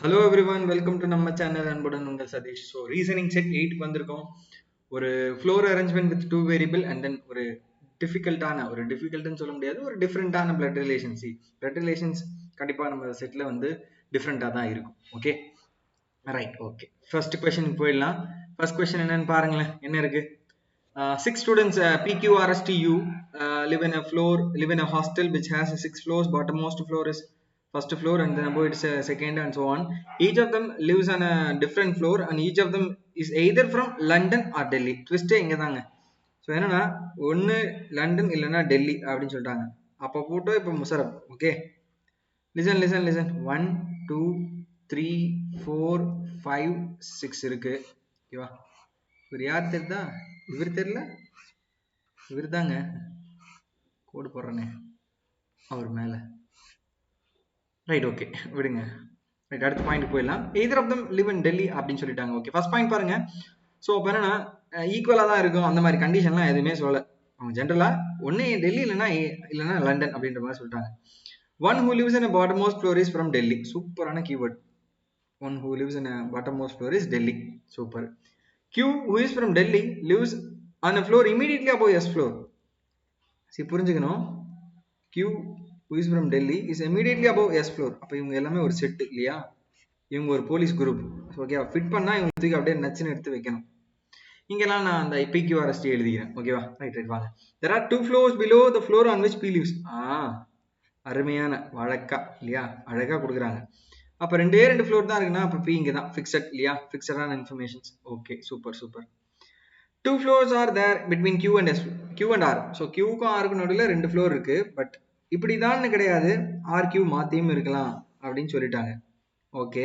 Hello everyone, welcome to நம்ம channel. அன்புடன் உங்கள் சதீஷ். ஸோ ரீசனிங் செட் 8 வந்திருக்கோம். ஒரு floor arrangement with 2 variable and then ஒரு டிஃபிகல்ட்னு சொல்ல முடியாது, ஒரு டிஃப்ரெண்டான பிளட் ரிலேஷன்ஸ். பிளட் ரிலேஷன்ஸ் கண்டிப்பாக நம்ம செட்டில் வந்து டிஃப்ரெண்டாக தான் இருக்கும். Okay, right. Okay, first question போயிடலாம். ஃபர்ஸ்ட் கொஸ்டின் என்னன்னு பாருங்களேன். என்ன இருக்கு? 6 students PQRSTU live in a hostel which has 6 floors. Bottommost floor is first floor and then above it's second and so on. Each of them lives on a different floor and each of them is either from London or Delhi. Twist இங்க தாங்க. So என்னன்னா ஒன்று London இல்லைன்னா டெல்லி அப்படின்னு சொல்லிட்டாங்க. அப்போ photo இப்போ Musharraf. Okay, listen 1 2 3 4 5 6 இருக்கு. ஓகேவா? இவர் யார் தெரியுதா? இவர் தெரியல, இவர் தாங்க கோடு போடுறேனே அவர் மேல. ரைட், ஓகே விடுங்க. ரைட், அடுத்த பாயிண்ட் போயிடலாம். Either of them live in Delhi அப்படின்னு சொல்லிட்டாங்க. ஓகே, ஃபர்ஸ்ட் பாயிண்ட் பாருங்க. ஸோ இப்போ என்னன்னா ஈக்குவலாக தான் இருக்கும், அந்த மாதிரி கண்டிஷன்லாம் எதுவுமே சொல்லலை. அவங்க ஜென்ரலாக ஒன்று டெல்லி இல்லைன்னா லண்டன் அப்படின்ற மாதிரி சொல்லிட்டாங்க. One who lives in a bottommost floor is from Delhi. சூப்பரான keyword. One who lives in a bottommost floor is Delhi. Super. Q who is from Delhi lives on a floor immediately above S floor. See, புரிஞ்சுக்கணும். Q who is from Delhi is immediately above S floor. அப்போ இவங்க எல்லாமே ஒரு set இல்லையா? இவங்க ஒரு police group. ஓகேவா? Fit பண்ணா இவங்க தூக்கி அப்படியே நச்சுன்னு எடுத்து வைக்கணும். இங்கெல்லாம் நான் அந்த PQRST எழுதிக்கிறேன். ஓகேவா? ரைட் வாங்க. There are 2 floors below the floor on which P lives. அருமையான வழக்கா இல்லையா? அழகா கொடுக்குறாங்க. அப்போ ரெண்டு ஃப்ளோர் தான் இருக்குன்னா அப்போ பி இங்கே தான் ஃபிக்ஸட் இல்லையா? ஃபிக்ஸடான informations. Okay, super. 2 floors are there between Q and R. So Qக்கும் Rக்கும் நடுவில் 2 ஃப்ளோர் இருக்கு. பட் இப்படிதான் கிடையாது, RQ மாத்தியும் இருக்கலாம் அப்படின்னு சொல்லிட்டாங்க. Okay,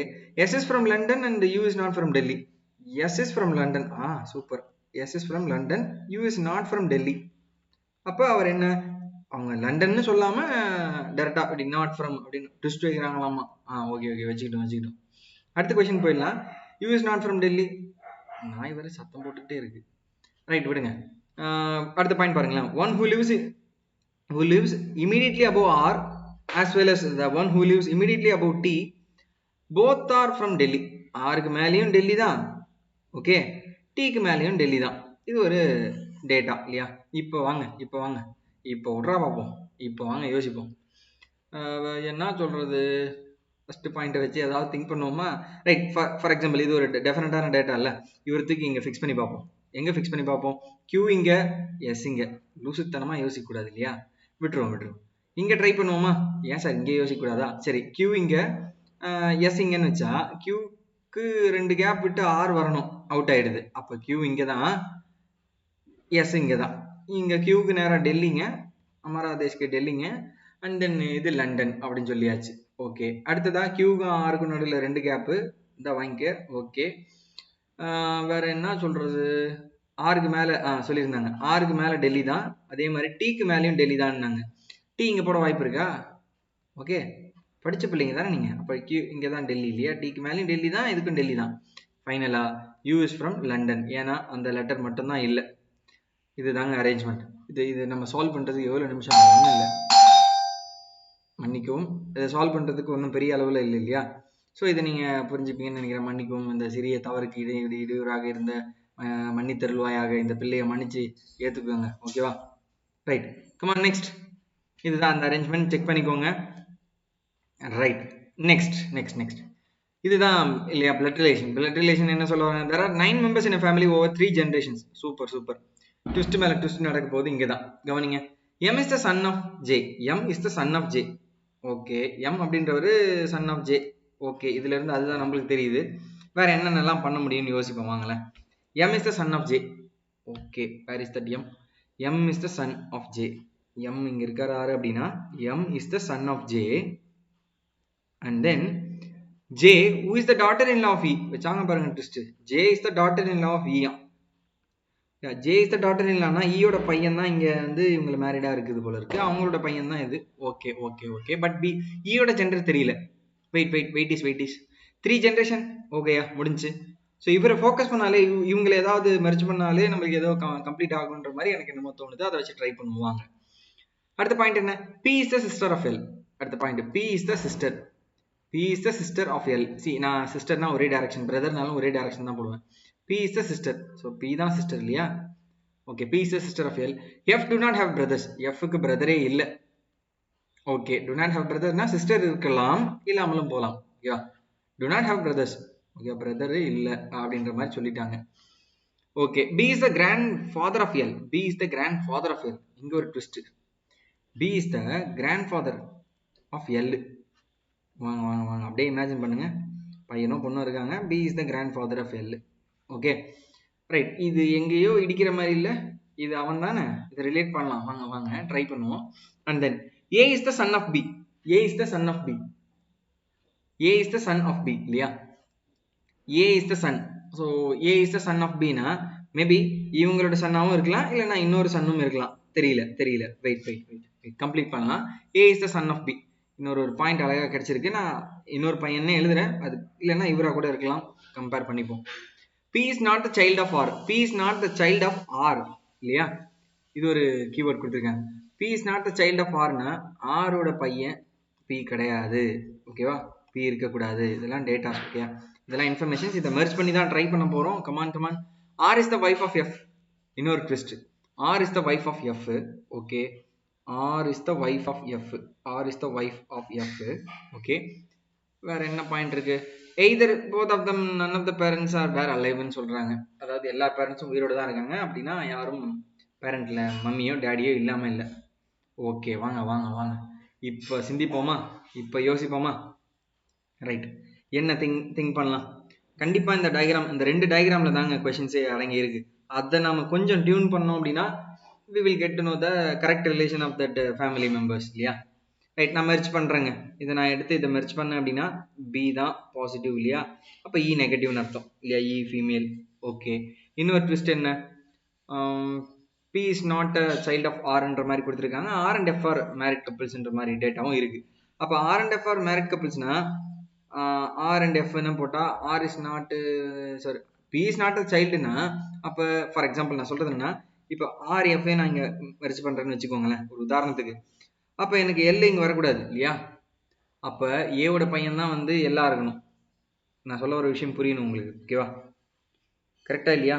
S is from London and U is not from Delhi. S is from London. Super. S is from London, U is not from Delhi. அப்போ அவர் என்ன, அவங்க லண்டன்னு சொல்லாம டேரக்டா அப்படி நாட் ஃப்ரம் அப்படின்னு ட்விஸ்ட் வைக்கிறாங்களாமா. ஓகே வச்சுக்கிட்டோம். அடுத்த கொஸ்டின் போயிடலாம். You is not from Delhi. நாய் வேற சத்தம் போட்டுக்கிட்டே இருக்கு. ரைட், விடுங்க. அடுத்த பாயிண்ட் பாருங்களேன். One who lives immediately above R as well as the one who lives immediately above T both are from Delhi. ஆருக்கு மேலேயும் டெல்லி தான், ஓகே, டீக்கு மேலேயும் டெல்லி தான். இது ஒரு டேட்டா இல்லையா? இப்போ வாங்க இப்போ விட்றா பார்ப்போம். இப்போ வாங்க யோசிப்போம். என்ன சொல்றது? ஃபர்ஸ்ட் பாயிண்ட்டை வச்சு ஏதாவது திங்க் பண்ணுவோமா? ரைட், ஃபார் எக்ஸாம்பிள் இது ஒரு டெஃபினட்டான டேட்டா இல்லை, இவரத்துக்கு இங்கே ஃபிக்ஸ் பண்ணி பார்ப்போம். எங்கே ஃபிக்ஸ் பண்ணி பார்ப்போம்? Q இங்கே, எஸ் இங்கே. லூசுத்தனமாக யோசிக்கக்கூடாது இல்லையா? விட்டுருவோம். இங்கே ட்ரை பண்ணுவோமா? ஏன் சார் இங்கே யோசிக்கக்கூடாதா? சரி, Q இங்கே, எஸ் இங்கேன்னு வச்சா Qக்கு 2 கேப் விட்டு R வரணும், அவுட் ஆயிடுது. அப்போ Q இங்கே தான், எஸ் இங்கே தான். இங்கே Qக்கு நேராக டெல்லிங்க, அமராதேஷ்க்கு டெல்லிங்க, அண்ட் தென் இது லண்டன் அப்படின்னு சொல்லியாச்சு. ஓகே, அடுத்ததா Qக்கும் Rக்கும் நடுவில் 2 கேப்பு இந்த வாங்கிக்க. ஓகே, வேற என்ன சொல்றது? ஆருக்கு மேலே சொல்லியிருந்தாங்க, ஆருக்கு மேலே டெல்லி தான், அதே மாதிரி டீக்கு மேலேயும் டெல்லி தான்னாங்க. டீ இங்கே போட வாய்ப்பு இருக்கா? ஓகே, படிச்ச பிள்ளைங்க தானே நீங்கள். அப்போ Q இங்கே தான் டெல்லி இல்லையா? டீக்கு மேலேயும் டெல்லி தான், இதுக்கும் டெல்லி தான். ஃபைனலா U is from லண்டன். ஏன்னா அந்த லெட்டர் மட்டும்தான் இல்லை. இதுதாங்க அரேஞ்ச்மெண்ட். இது நம்ம சால்வ் பண்ணுறதுக்கு எவ்வளோ நிமிஷம்? ஒன்றும் இல்லை, மன்னிக்கவும். இதை சால்வ் பண்ணுறதுக்கு ஒன்றும் பெரிய அளவில் இல்லை இல்லையா? ஸோ இதை நீங்கள் புரிஞ்சுப்பீங்கன்னு நினைக்கிறேன். மன்னிக்கவும். இந்த சிறிய தவறுக்கு இடையூறாக இருந்த மன்னித்தருள்வாயாக, இந்த பிள்ளையை மன்னிச்சு ஏற்றுக்கோங்க. ஓகேவா? Right, come on next. இதுதான் அந்த அரேஞ்ச்மெண்ட், செக் பண்ணிக்கோங்க. ரைட், நெக்ஸ்ட் இதுதான் இல்லையா பிளட் ரிலேஷன். என்ன சொல்லுவாங்க? there are 9 members in a family over 3 generations. Super. Twist மேல ட்விஸ்ட் நடக்க போகுது. இங்கே தான் கவனிங்க. M is the son of J. Okay, M அப்படின்றவர் சன் ஆஃப் J. ஓகே, இதுல இருந்து அதுதான் நம்மளுக்கு தெரியுது. வேற என்னென்னலாம் பண்ண முடியும்னு யோசிப்போம் வாங்களேன். M is the son of J. Okay, where is that M? M is the son of J. M இங்க இருக்காரு அப்படின்னா M is the son of J. And then J who is the daughter-in-law of E. வச்சாங்க பாருங்க twist. J is the daughter-in-law of E. J is the daughter-in-lawனா ஈயோட பையன் தான் இங்க வந்து இவங்கள மேரிடா இருக்குது போல இருக்கு. அவங்களோட பையன் தான் இது. ஓகே. பட் ஈயோட ஜெண்டர் தெரியல. Wait is 3 generation. ஓகேயா, முடிஞ்சு. ஸோ இவரை ஃபோக்கஸ் பண்ணாலே, இவங்களை ஏதாவது மெர்ஜ் பண்ணாலே நம்மளுக்கு ஏதோ கம்ப்ளீட் ஆகுன்ற மாதிரி எனக்கு என்னமோ தோணுது. அதை வச்சு ட்ரை பண்ணுவாங்க. அடுத்த பாயிண்ட் என்ன? P is the sister of L. அடுத்த point, P is the sister. P is the sister of L. See, நான் சிஸ்டர்னா ஒரே டைரக்ஷன், பிரதர்னாலும் ஒரே டைரக்ஷன் தான் போடுவேன். P is the sister. So P தான் சிஸ்டர் இல்லையா? Okay, P is the sister of L. F do not have brothers. F க்கு பிரதரே இல்ல. Okay, do not have brother னா சிஸ்டர் இருக்கலாம், இல்லாமலும் போலாம். ஓகேவா? do not have brothers. Okay, பிரதரே இல்ல அப்படின்ற மாதிரி சொல்லிட்டாங்க. Okay, B is the grandfather of L. B is the grandfather of L. இங்க ஒரு twist. B is the grandfather of L. வாங்க வாங்க வாங்க, அப்படியே இமேஜின் பண்ணுங்க, பையனும் பொண்ணும் இருக்காங்க. B is the grandfather of L. Okay right, இது எங்கேயோ இடிக்கிற மாதிரி இல்லை, இது அவன் தானே, இதை ரிலேட் பண்ணலாம். வாங்க வாங்க ட்ரை பண்ணுவோம். And then A is the son of B. A is the son of B. A is the son of B இல்லையா? A is the son. So A is the son of B னா maybe இவங்களோட சன்னாவும் இருக்கலாம், இல்லைன்னா இன்னொரு சன்னும் இருக்கலாம். தெரியல. Wait complete பண்ணலாம். A is the son of B. இன்னொரு பாயிண்ட் அழகாக கிடைச்சிருக்கு. நான் இன்னொரு பையனே எழுதுறேன், அது இல்லைன்னா இவரா கூட இருக்கலாம். கம்பேர் பண்ணிப்போம். P is not the child of R. P is not the child of R இல்லையா? இது ஒரு கீவேர்ட் கொடுத்துருக்காங்க. P is not the child of R னா R ஓட பையன் P கிடையாது. ஓகேவா? P இருக்கக்கூடாது. இதெல்லாம் டேட்டா. ஓகே, இதெல்லாம் இன்ஃபர்மேஷன்ஸ். இதை மெர்ஜ் பண்ணி தான் ட்ரை பண்ண போறோம். Come on. R is the wife of F. இன்னொரு twist. R is the wife of F. Okay, R is the wife of F. R is the wife of F. Okay, வேற என்ன point இருக்கு? Either both of them none of the parents are were அலைவ்னு சொல்றாங்க. அதாவது எல்லா பேரண்ட்ஸும் உயிரோட தான் இருக்காங்க, அப்படின்னா யாரும் பேரண்ட்ல மம்மியோ டேடியோ இல்லாம இல்லை. ஓகே, வாங்க இப்போ சிந்திப்போமா, இப்போ யோசிப்போமா? ரைட், என்ன திங்க் பண்ணலாம்? கண்டிப்பா இந்த டயக்ராம், இந்த 2 டயக்ராம்ல தாங்க கொஸ்டின்ஸே அடங்கி இருக்கு. அதை நாம கொஞ்சம் டியூன் பண்ணோம் அப்படின்னா we will get to know the correct relation of that family members இல்லையா? ரைட், நான் மெர்ஜ் பண்றேங்க. இதை நான் எடுத்து இதை மெர்ஜ் பண்ணேன் அப்படின்னா B தான் பாசிட்டிவ் இல்லையா? அப்ப E நெகட்டிவ்னு அர்த்தம் இல்லையா? E female. ஓகே, இன்னொரு ட்விஸ்ட் என்ன? P is not a child of Rன்ற மாதிரி கொடுத்துருக்காங்க. R and F are married couples-ன்ற மாதிரி டேட்டாவும் இருக்கு. அப்ப R and F are married couples-னா R and F என்ன போட்டா R is not sorry P is not a child-னா அப்ப ஃபார் எக்ஸாம்பிள் நான் சொல்றது என்ன, இப்போ RF நான் இங்க மெர்ஜ் பண்றேன்னு வச்சுக்கோங்களேன் ஒரு உதாரணத்துக்கு. அப்ப எனக்கு L இங்க வரக்கூடாது இல்லையா? அப்ப ஏவோட பையன் தான் வந்து எல்லா இருக்கணும். நான் சொல்ல ஒரு விஷயம் புரியணும் உங்களுக்கு. ஓகேவா? கரெக்டா இல்லையா?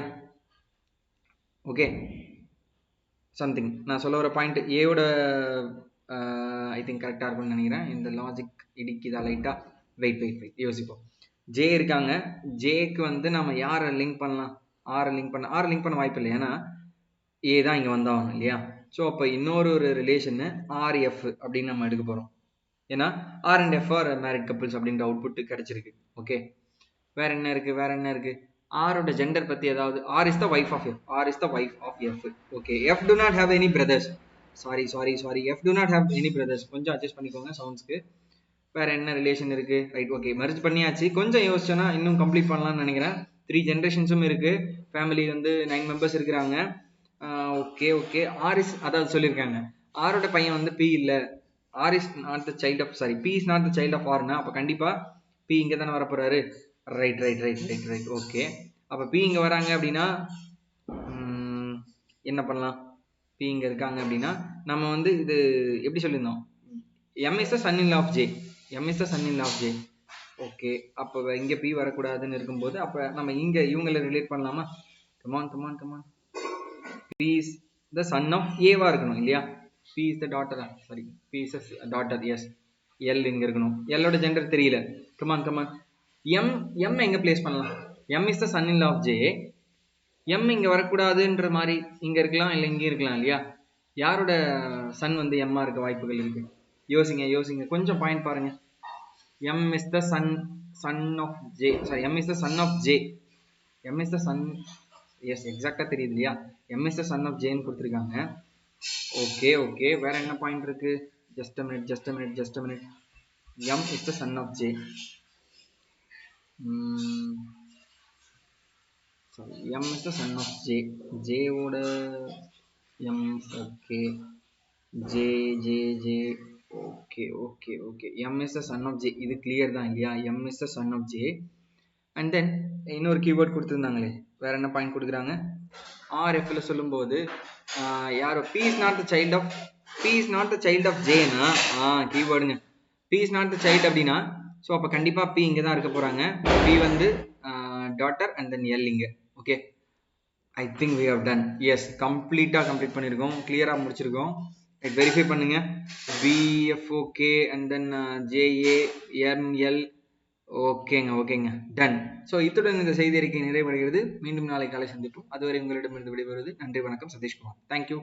ஓகே, சம்திங் நான் சொல்ல வர பாயிண்ட் ஏவோட ஐ திங்க் கரெக்டா இருக்கும்னு நினைக்கிறேன். இந்த லாஜிக் இடிக்குதா லைட்டா? வெயிட் யோசிப்போம். ஜே இருக்காங்க. ஜேக்கு வந்து நம்ம யாரை லிங்க் பண்ணலாம்? ஆரை லிங்க் பண்ண வாய்ப்பு இல்லை, ஏன்னா ஏ தான் இங்க வந்தாகணும் இல்லையா? ஸோ அப்போ இன்னொரு ரிலேஷன் RF அப்படின்னு நம்ம எடுக்க போறோம். ஏன்னா R and F are married couples அப்படின்ற அவுட்புட் கிடைச்சிருக்கு. ஓகே, வேற என்ன இருக்கு? ஆரோட ஜெண்டர் பத்தி ஏதாவது? R is the wife of F. R is the wife of F. Okay, F do not have any brothers. Sorry F do not have any brothers. கொஞ்சம் adjust பண்ணிக்கோங்க சவுண்ட்ஸ்க்கு. வேற என்ன ரிலேஷன் இருக்கு? ரைட், ஓகே, மெர்ஜ் பண்ணியாச்சு. கொஞ்சம் யோசிச்சோன்னா இன்னும் complete பண்ணலாம்னு நினைக்கிறேன். 3 ஜென்ரேஷன்ஸும் இருக்கு. ஃபேமிலி வந்து 9 மெம்பர்ஸ் இருக்கிறாங்க. ஓகே, ஆர் இஸ் அதாவது சொல்லியிருக்காங்க ஆரோட பையன் வந்து P இல்ல, R is not the child of P is not the child of R னா அப்ப கண்டிப்பா P இங்க தானே வர போறாரு. ரைட். ஓகே, அப்ப P இங்க வராங்க அப்படின்னா என்ன பண்ணலாம்? P இங்க இருக்காங்க அப்படின்னா நம்ம வந்து இது எப்படி சொல்லியிருந்தோம்? M is the son-in-law of J. Okay, அப்ப இங்க P வரக்கூடாதுன்னு இருக்கும்போது அப்ப நம்ம இங்க இவங்களை ரிலேட் பண்ணலாமா? Come on. P is the son of A வா இருக்கணும் இல்லையா? P is the daughter. P is the daughter. Yes, L இங்க இருக்கணும். L ஓட ஜெண்டர் தெரியல. கமான். M எங்க பிளேஸ் பண்ணலாம்? M is the son-in-law of J. M இங்க வரக்கூடாதுன்ற மாதிரி இங்க இருக்கலாம், இல்ல இங்க இருக்கலாம் இல்லையா? யாரோட சன் வந்து M இருக்க வாய்ப்புகள் இருக்கு? யோசிங்க, கொஞ்சம் பாயிண்ட் பாருங்க. M is the son of J. Sorry, M is the son of J. M is the son. Yes, எக்ஸாக்டா தெரியுது இல்லையா? M is the son of J ன்னு கொடுத்துருக்காங்க. ஓகே, வேற என்ன பாயிண்ட் இருக்கு? Just a minute. M is the son of J. M is the son of J. J ஓட M. Okay, J. Okay. M is the son of J. இது clear தான் இல்லையா? M is the son of J. And then இன்னொரு keyword கொடுத்துருந்தாங்களே, வேற என்ன point கொடுக்குறாங்க? RFல சொல்லும்போது யாரோ P is not the child of J னா கீவேர்டுங்க. P is not the child அப்படின்னா ஸோ அப்போ கண்டிப்பாக பி இங்கே தான் இருக்க போகிறாங்க. பி வந்து டாட்டர் அண்ட் தென் எல் இங்கே. Okay, I think we have done. Yes, கம்ப்ளீட்டாக கம்ப்ளீட் பண்ணியிருக்கோம், கிளியராக முடிச்சிருக்கோம். வெரிஃபை பண்ணுங்க. P F O K and then J A M L. ஓகேங்க, டன். ஸோ இத்துடன் இந்த செய்தி அறிக்கை நிறைவடைகிறது. மீண்டும் நாளை காலை சந்திப்போம். அதுவரை உங்களிடமிருந்து விடைபெறுவது நன்றி, வணக்கம், சதீஷ்குமார். தேங்க்யூ.